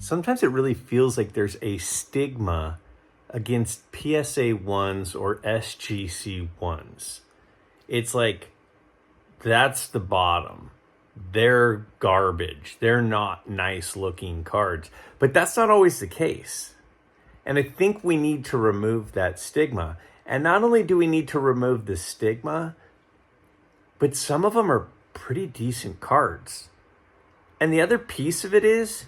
sometimes it really feels like there's a stigma against PSA 1s or SGC 1s. It's like, that's the bottom. They're garbage. They're not nice looking cards. But that's not always the case. And I think we need to remove that stigma. And not only do we need to remove the stigma, but some of them are pretty decent cards. And the other piece of it is,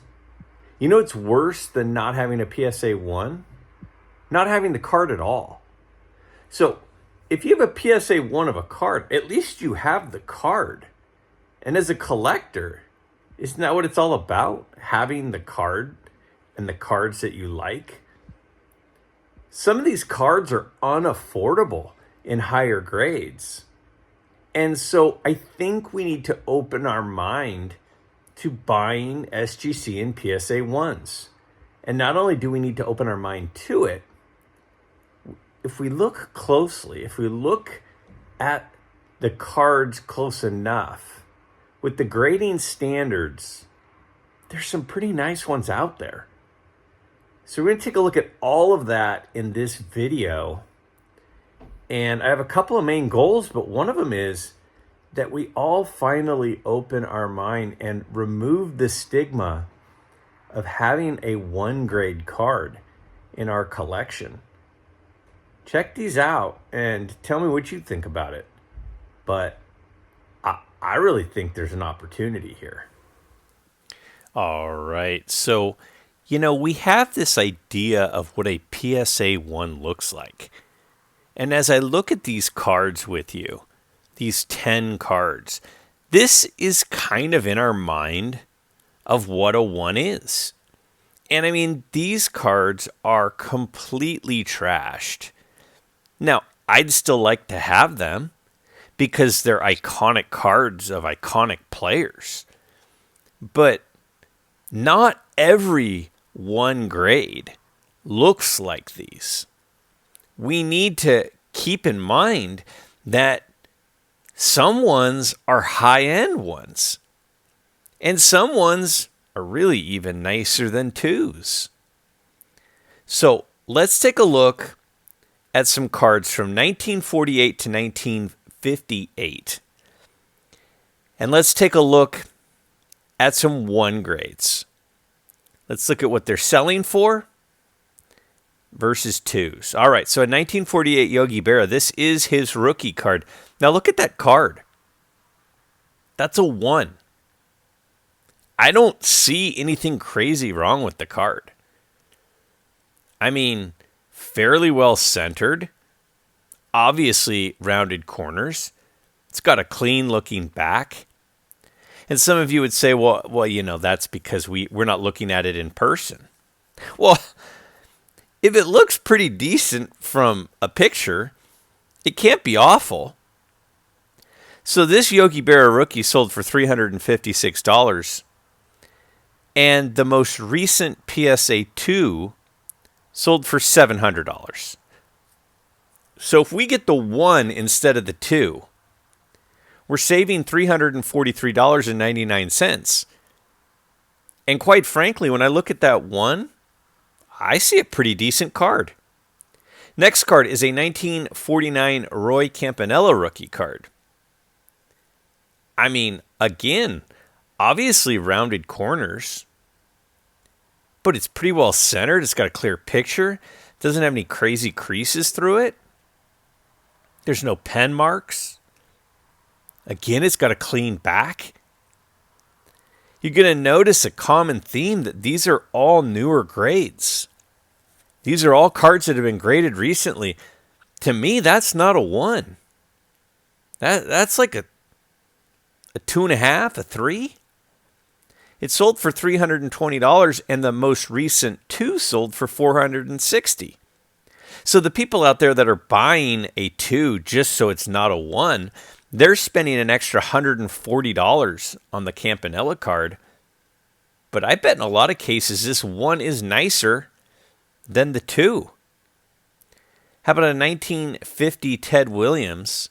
you know, it's worse than not having a PSA 1? Not having the card at all. So if you have a PSA 1 of a card, at least you have the card. And as a collector, isn't that what it's all about? Having the card and the cards that you like? Some of these cards are unaffordable in higher grades. And so I think we need to open our mind to buying SGC and PSA 1s. And not only do we need to open our mind to it, if we look closely, if we look at the cards close enough, with the grading standards, there's some pretty nice ones out there. So we're going to take a look at all of that in this video. And I have a couple of main goals, but one of them is that we all finally open our mind and remove the stigma of having a 1 grade card in our collection. Check these out and tell me what you think about it. But I really think there's an opportunity here. All right. So, we have this idea of what a PSA 1 looks like. And as I look at these cards with you, these 10 cards, this is kind of in our mind of what a 1 is. And I mean, these cards are completely trashed. Now, I'd still like to have them because they're iconic cards of iconic players. But not every 1 grade looks like these. We need to keep in mind that some ones are high-end ones. And some ones are really even nicer than 2s. So let's take a look at some cards from 1948 to 1958. And let's take a look at some 1 grades. Let's look at what they're selling for versus 2s. All right, so in 1948, Yogi Berra, this is his rookie card. Now look at that card. That's a 1. I don't see anything crazy wrong with the card. I mean, fairly well centered, obviously rounded corners. It's got a clean looking back. And some of you would say, well, that's because we're not looking at it in person. Well, if it looks pretty decent from a picture, it can't be awful. So this Yogi Berra rookie sold for $356. And the most recent PSA 2 sold for $700. So if we get the 1 instead of the 2, we're saving $343.99. And quite frankly, when I look at that 1, I see a pretty decent card. Next card is a 1949 Roy Campanella rookie card. I mean, again, obviously rounded corners, but it's pretty well centered. It's got a clear picture. It doesn't have any crazy creases through it. There's no pen marks. Again, it's got a clean back. You're going to notice a common theme that these are all newer grades. These are all cards that have been graded recently. To me, that's not a 1. That's like a 2.5, a 3. It sold for $320, and the most recent 2 sold for $460. So the people out there that are buying a 2 just so it's not a 1, they're spending an extra $140 on the Campanella card. But I bet in a lot of cases this 1 is nicer than the 2. How about a 1950 Ted Williams?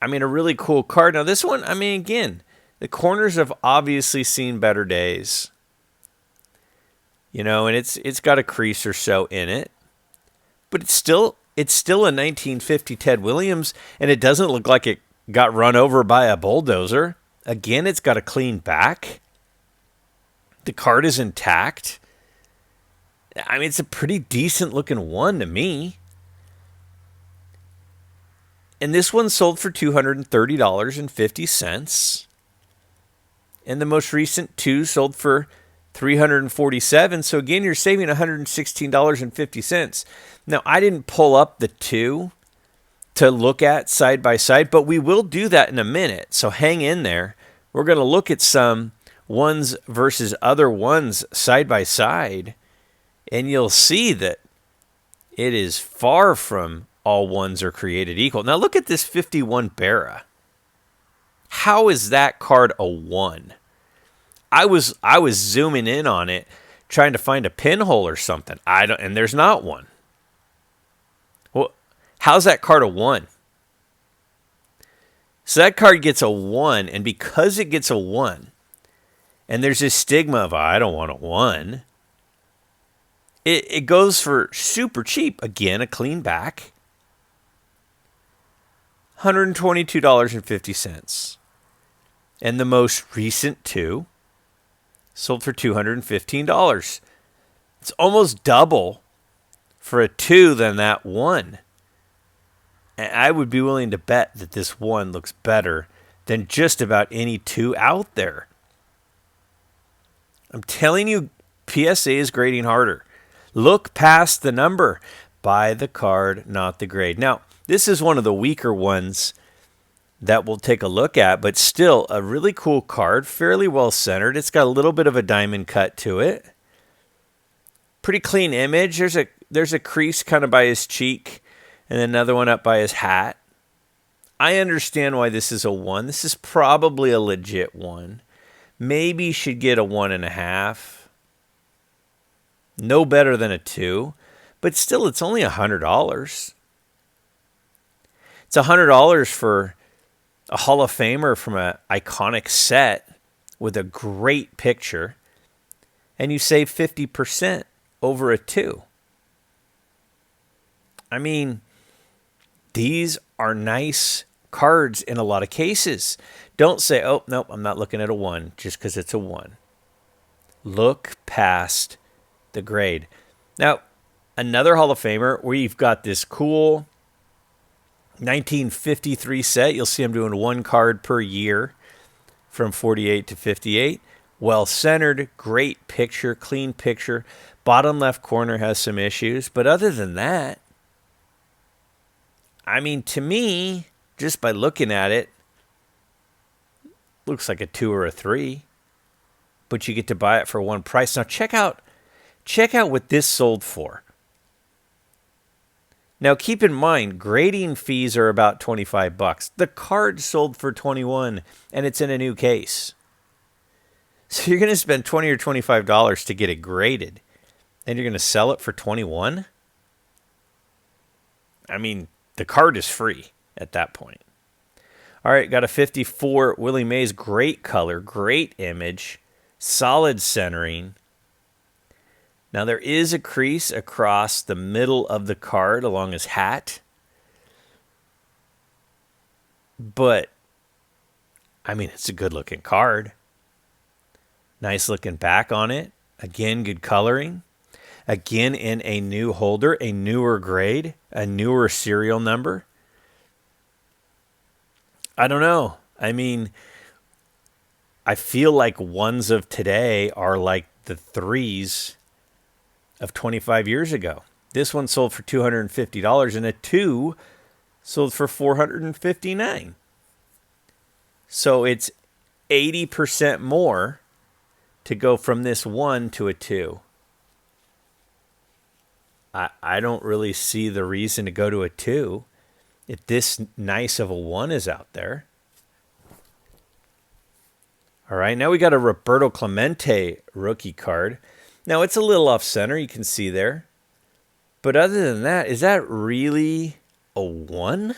I mean, a really cool card. Now this one, I mean, again, the corners have obviously seen better days. and it's got a crease or so in it, but it's still a 1950 Ted Williams, and it doesn't look like it got run over by a bulldozer. Again, it's got a clean back. The card is intact. I mean, it's a pretty decent looking one to me. And this one sold for $230.50. And the most recent two sold for $347. So again, you're saving $116.50. Now, I didn't pull up the two to look at side by side, but we will do that in a minute. So hang in there. We're going to look at some ones versus other ones side by side, and you'll see that it is far from all ones are created equal. Now look at this 51 Barra. How is that card a 1? I was zooming in on it, trying to find a pinhole or something. And there's not one. Well, how's that card a 1? So that card gets a 1, and because it gets a 1, and there's this stigma of, I don't want a 1, it goes for super cheap. Again, a clean back. $122.50. And the most recent two sold for $215. It's almost double for a 2 than that 1. And I would be willing to bet that this 1 looks better than just about any 2 out there. I'm telling you, PSA is grading harder. Look past the number. Buy the card, not the grade. Now, this is one of the weaker ones that we'll take a look at, but still a really cool card, fairly well centered. It's got a little bit of a diamond cut to it. Pretty clean image. There's a crease kind of by his cheek and another one up by his hat. I understand why this is a 1. This is probably a legit 1. Maybe should get a 1.5. No better than a 2. But still, it's only $100. It's $100 for a Hall of Famer from an iconic set with a great picture, and you save 50% over a 2. I mean, these are nice cards in a lot of cases. Don't say, oh, nope, I'm not looking at a 1 just because it's a 1. Look past the grade. Now, another Hall of Famer where you've got this cool 1953 set. You'll see I'm doing 1 card per year from 48 to 58. Well-centered, great picture, clean picture. Bottom left corner has some issues. But other than that, I mean, to me, just by looking at it, looks like a 2 or a 3. But you get to buy it for 1 price. Now check out what this sold for. Now keep in mind, grading fees are about $25. The card sold for $21, and it's in a new case. So you're going to spend $20 or $25 to get it graded, and you're going to sell it for $21? I mean, the card is free at that point. All right, got a 54 Willie Mays. Great color, great image, solid centering. Now, there is a crease across the middle of the card along his hat. But, I mean, it's a good-looking card. Nice looking back on it. Again, good coloring. Again, in a new holder, a newer grade, a newer serial number. I don't know. I mean, I feel like 1s of today are like the 3s of 25 years ago. This one sold for $250, and a 2 sold for $459. So it's 80% more to go from this 1 to a 2. I don't really see the reason to go to a 2 if this nice of a 1 is out there. All right, now we got a Roberto Clemente rookie card. Now, it's a little off-center, you can see there. But other than that, is that really a 1?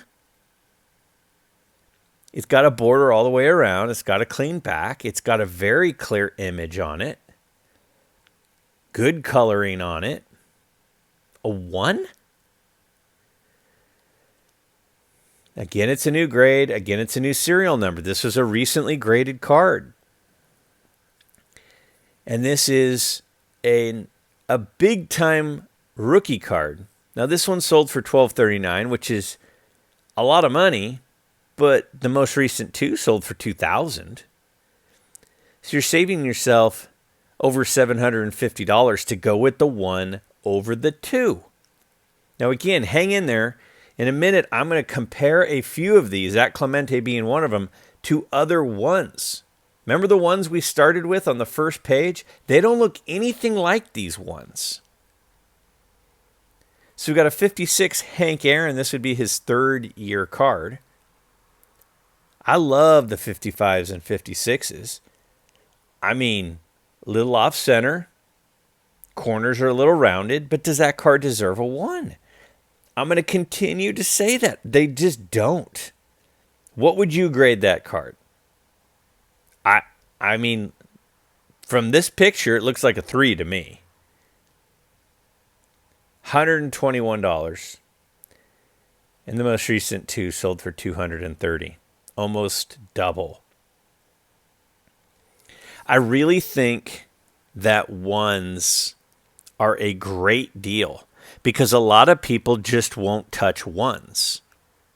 It's got a border all the way around. It's got a clean back. It's got a very clear image on it. Good coloring on it. A 1? Again, it's a new grade. Again, it's a new serial number. This was a recently graded card. And this is a big-time rookie card. Now, this one sold for $12.39, which is a lot of money, but the most recent two sold for $2,000. So you're saving yourself over $750 to go with the 1 over the 2. Now, again, hang in there. In a minute, I'm going to compare a few of these, that Clemente being one of them, to other ones. Remember the ones we started with on the first page? They don't look anything like these ones. So we've got a 56 Hank Aaron. This would be his 3rd year card. I love the 55s and 56s. I mean, a little off center. Corners are a little rounded. But does that card deserve a 1? I'm going to continue to say that. They just don't. What would you grade that card? I mean, from this picture, it looks like a 3 to me. $121. And the most recent 2 sold for $230. Almost double. I really think that 1s are a great deal because a lot of people just won't touch 1s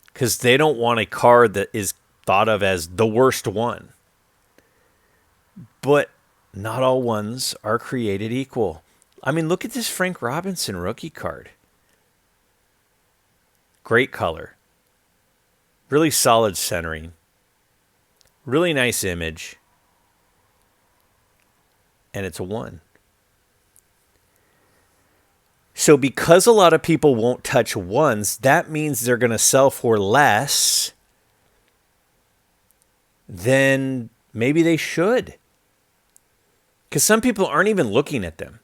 because they don't want a card that is thought of as the worst one. But not all 1s are created equal. I mean, look at this Frank Robinson rookie card. Great color. Really solid centering. Really nice image. And it's a 1. So because a lot of people won't touch 1s, that means they're going to sell for less than maybe they should. Because some people aren't even looking at them.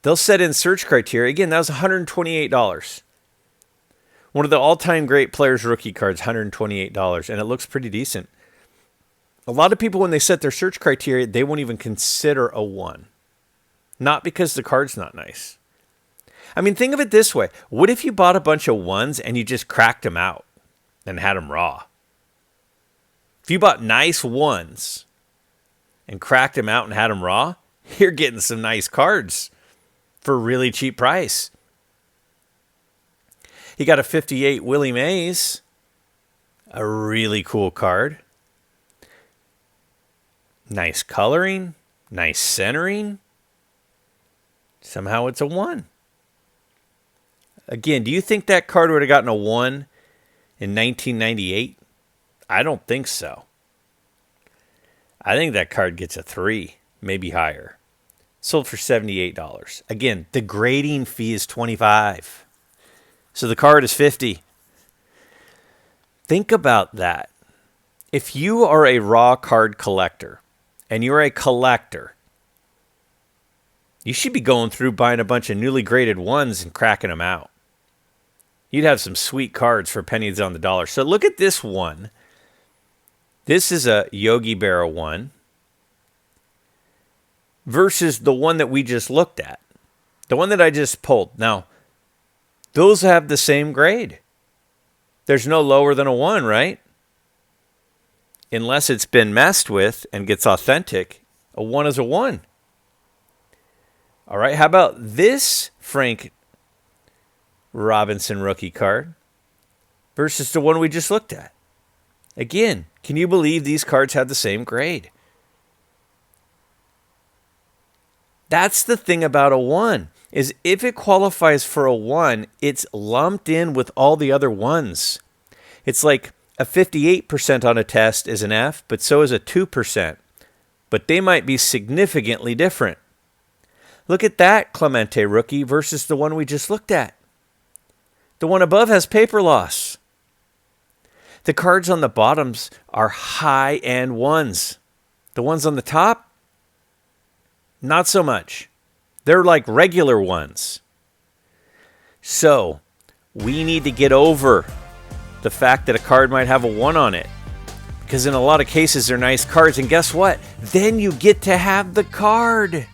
They'll set in search criteria. Again, that was $128. One of the all-time great players rookie cards, $128, and it looks pretty decent. A lot of people, when they set their search criteria, they won't even consider a 1. Not because the card's not nice. I mean, think of it this way. What if you bought a bunch of 1s and you just cracked them out and had them raw? If you bought nice 1s and cracked them out and had them raw, you're getting some nice cards for a really cheap price. You got a 58 Willie Mays, a really cool card. Nice coloring, nice centering. Somehow it's a 1. Again, do you think that card would have gotten a 1 in 1998? I don't think so. I think that card gets a 3, maybe higher. Sold for $78. Again, the grading fee is $25. So the card is $50. Think about that. If you are a raw card collector and you're a collector, you should be going through buying a bunch of newly graded 1s and cracking them out. You'd have some sweet cards for pennies on the dollar. So look at this one. This is a Yogi Berra 1 versus the one that we just looked at. The one that I just pulled. Now, those have the same grade. There's no lower than a 1, right? Unless it's been messed with and gets authentic, a 1 is a 1. All right, how about this Frank Robinson rookie card versus the one we just looked at? Again, can you believe these cards have the same grade? That's the thing about a 1, is if it qualifies for a 1, it's lumped in with all the other 1s. It's like a 58% on a test is an F, but so is a 2%. But they might be significantly different. Look at that Clemente rookie versus the one we just looked at. The one above has paper loss. The cards on the bottoms are high-end 1s. The ones on the top, not so much. They're like regular 1s. So, we need to get over the fact that a card might have a 1 on it. Because in a lot of cases, they're nice cards. And guess what? Then you get to have the card.